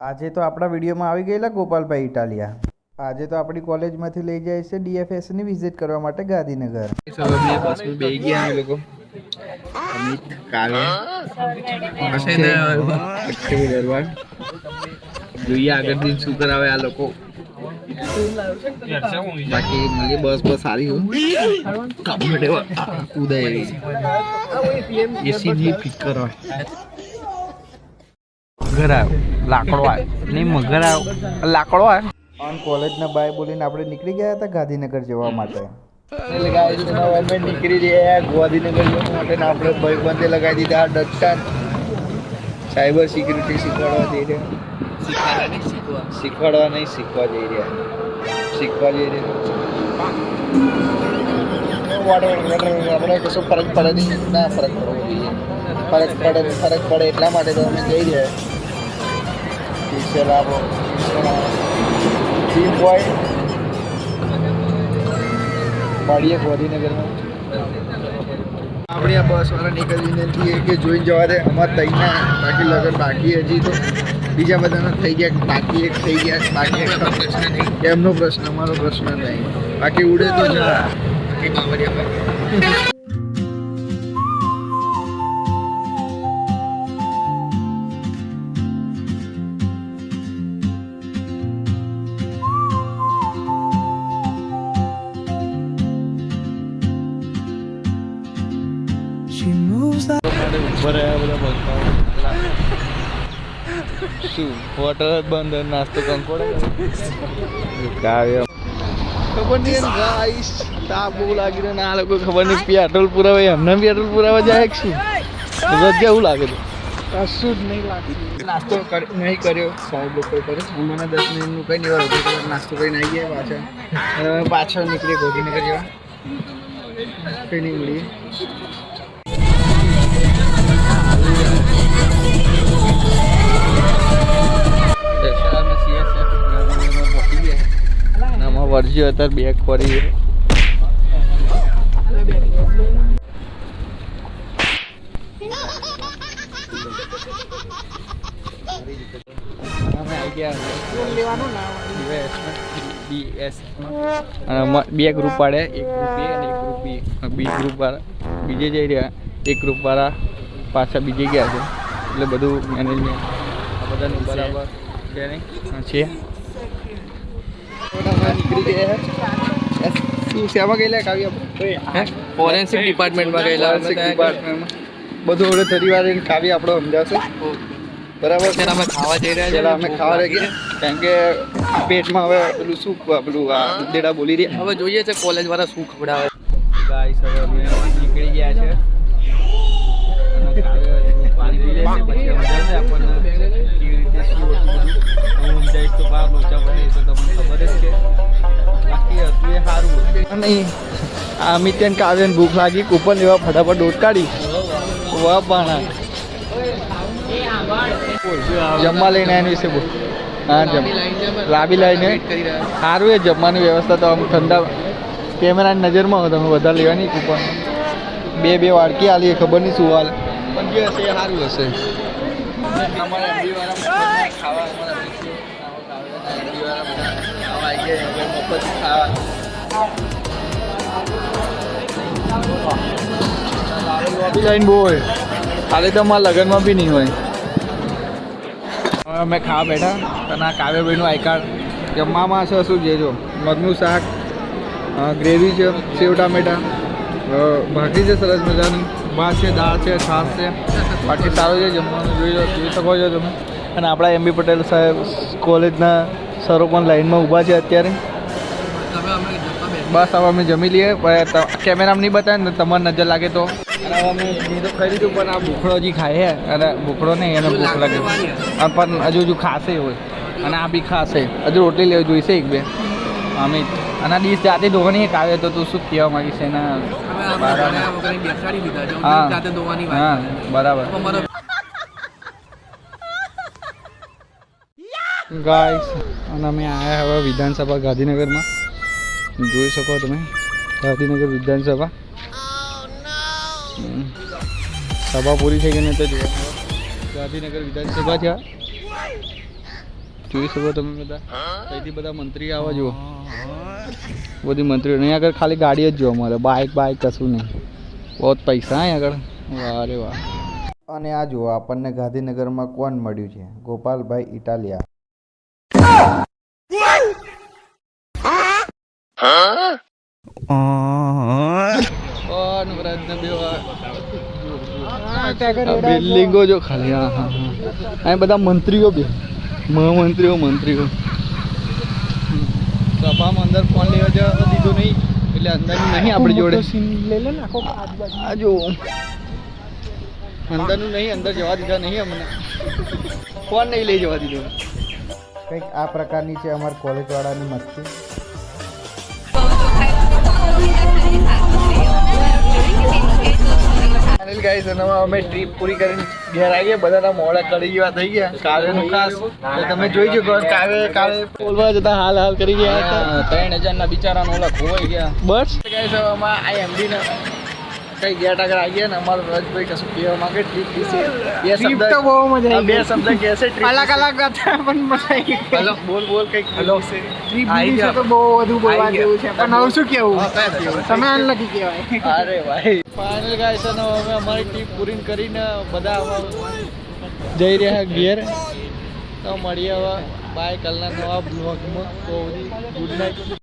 આજે તો આપણા વિડીયોમાં આવી ગયેલા ગોપાલભાઈ ઇટાલિયા. આજે તો આપણી કોલેજમાંથી લઈ જાય છે ડીએફએસની વિઝિટ કરવા માટે ગાંધીનગર. સવારની બસમાં બેસી ગયા અમે લોકો. અમિત કાવ્ય અક્ષય દરબાર જોઈએ આગળ શું કરાવે આ લોકો. બાકી મને બસ સારી હોય કમ્ફર્ટેબલ ઉદય એસી ની ફિકર હોય. મગર આવ્યો લાકડો આવ્યો નહીં મગર આવ્યો લાકડો આવ્યો. ઓન કોલેજના બાય બોલીને આપણે નીકળી ગયા હતા ગાંધીનગર જવા માટે. અમે નીકળી રહ્યા ગાંધીનગર જવા માટે આપણે ભાઈબંધે લગાવી દીધા દટ્ટા. સાયબર સિક્યુરિટી શીખવાડવા જઈ રહ્યા. શીખવાડવા નહીં શીખવા જઈ રહ્યા. શીખવા જઈ રહ્યા. આપણે કશું ફરક પડે નહીં. ના ફરક પડવો જોઈએ. ફરક પડે એટલા માટે તો અમે જઈ રહ્યા. લાભો ટીમ બોય મળીએ ગાંધીનગરમાં. આપણે આ બસવાળા નીકળીને કે જોઈને જવા દે અમારે તઈ ના. બાકી લગન બાકી હજી તો બીજા બધાના થઈ ગયા. બાકી એક થઈ ગયા બાકી એક પ્રશ્ન નહીં. એમનો પ્રશ્ન અમારો પ્રશ્ન નહીં. બાકી ઉડે તો જા બાકી બાવરિયા. શું હોટલ જ બંધ નાસ્તો કંકોડે ખબર નહીં ગાઈસ તાપ બહુ લાગી રહ્યો ને આ લોકો ખબર નહીં પેટ્રોલ પુરાવે એમને પેટ્રોલ પુરાવા જાય કે શું જગ્યા એવું લાગે છે કશું જ નહીં લાગે. નાસ્તો નહીં કર્યો સાહેબ લોકો કરે મને 10 મિનિટનું કંઈ નહીં વાર નાસ્તો કરીને આવી ગયા પાછળ નીકળીએ ગાંધીનગર જેવા કંઈ નહીં મળીએ. વર્જ્યો અત્યારે બેગ ફરી બે ગ્રુપ પાડે. એક ગ્રુપ એ અને એક ગ્રુપ બી. બી ગ્રુપ વાળા બીજે જઈ રહ્યા. એક ગ્રુપ વાળા પાછા બીજે ગયા છે. એટલે બધું મેનેજમેન્ટ આ બધાનું બરાબર છે. નીકળી ગયા શેમાં ગયેલા કાવ્ય ફોરેન્સિક ડિપાર્ટમેન્ટમાં ગયેલા. બધું હવે થોડી વાર કાવ્ય આપણો સમજાવશે બરાબર. અમે ખાવા જઈ રહ્યા છીએ. અમે ખાવા રહી ગયા કારણ કે પેટમાં હવે પેલું શું પેલું દેડા બોલી રહ્યા. હવે જોઈએ છે કોલેજ વાળા શું ખવડાવે. ગાઈસ હવે અમે નીકળી ગયા છે. પાણી પી લે છે પછી સમજાવશે આપણને કેવી રીતે શું હતું બધું. હું સમજાવીશ તો બહાર લોચા પડે તો તમને ખબર જ છે. બાકી હતું એ સારું નહીં. અમિત ને કાવ્યને ભૂખ લાગી કૂપન લેવા ફટાફટ દોટ કાઢી વાહ પાણા જમવા લઈને એની વિશે બોલ. હા લાબી લઈને સારું એ જમવાની વ્યવસ્થા તો આમ ઠંડા કેમેરાની નજરમાં હોય તમે બધા લેવાની કૂપન બે વાડકી આલી ખબર નહીં શું હાલ પણ જે હશે એ સારું હશે. લાઈન બહુ હોય ખાલી તો અમારા લગ્નમાં બી નહીં હોય. હવે અમે ખાવા બેઠા અને આ કાવ્યભાઈનું આઈ કાર્ડ જમવામાં છે શું છે જો મગનું શાક ગ્રેવી છે સેવ ટામેટા ભાખરી છે સરસ મજાની ભાત છે દાળ છે છાશ છે બાકી સારું છે જમવાનું જોઈ શકો છો તમે. અને આપણા MB પટેલ સાહેબ કોલેજના સરો પણ લાઈનમાં ઊભા છે અત્યારે. બસ હવે અમે જમી લઈએ કેમેરામાં નહીં બતાવે ને તમારે નજર લાગે તો. અને હવે અમે તો ખાઈ લીધું પણ આ ભૂખડો હજી ખાય હે અને ભૂખડો નહીં એને ભૂખ લાગે પણ હજુ ખાશે હોય અને આ બી ખાશે હજુ રોટલી લેવી જોઈશે એક બે અમિત. અને ડીશ જાતે ધોવાની એક આવે તો તું શું કહેવા માંગીશ એના? હા હા બરાબર. ગાઈસ અને અમે આવ્યા હવે વિધાનસભા ગાંધીનગરમાં જોઈ શકો તમે ગાંધીનગર વિધાનસભા સભા પૂરી થઈ ગઈ ને તો જોવા ગાંધીનગર વિધાનસભા છે જોઈ શકો તમે બધા અહીંથી બધા મંત્રી આવે જુઓ બધી મંત્રીઓ અહીં આગળ ખાલી ગાડી જ જોવા મળે બાઇક કશું નહીં બહુ પૈસા અહીં આગળ વાહ રે વાહ અને આ જુઓ આપણને ગાંધીનગરમાં કોણ મળ્યું છે ગોપાલભાઈ ઇટાલિયા બિલ્ડિંગો જો ખાલી હા હા અહીં બધા મંત્રીઓ બે મહામંત્રીઓ મંત્રીઓ સભામાં અંદર ફોન લેવા જવા દીધું નહીં એટલે અંદરનું નહીં આપણી જોડે આ જો અંદરનું નહીં અંદર જવા દીધા નહીં અમને ફોન નહીં લઈ જવા દીધો કંઈક આ પ્રકારની છે અમારી કોલેજવાળાની મસ્તી ગાઈસ અમે ટ્રીપ પૂરી કરીને ઘેર આવી ગયા બધાના મોડા કરી જેવા થઈ ગયા કાવ્યનું ખાસ તમે જોઈ શકો કાલે બોલવા જતા હાલ કરી ગયા હતા 3000 ના બિચારાનો ઓલા ખોવાઈ ગયા બસ ગાઈસ આમાં આ એમડી ને કઈ ગેટ આગળ આવી ગયા ને અમારો રજભાઈ કશું કહેવા માંગે ટ્રીપ વિશે બે શબ્દ તો બહુ મજા આવી બે શબ્દ કહેશે ટ્રીપ અલગ હતા પણ મજા આવી હલો બોલ કઈક હલો ટ્રીપ વિશે તો બહુ વધુ બોલવા જેવું છે પણ હવે શું કેવું તમે અનલકી કહેવાય અરે ભાઈ ફાઇનલ ગાઈસ અને હવે અમારી ટ્રીપ પૂરી કરીને બધા જઈ રહ્યા ઘેર તો મળીએ હવે બાય કાલના નવા બ્લોગમાં તો ગુડ નાઇટ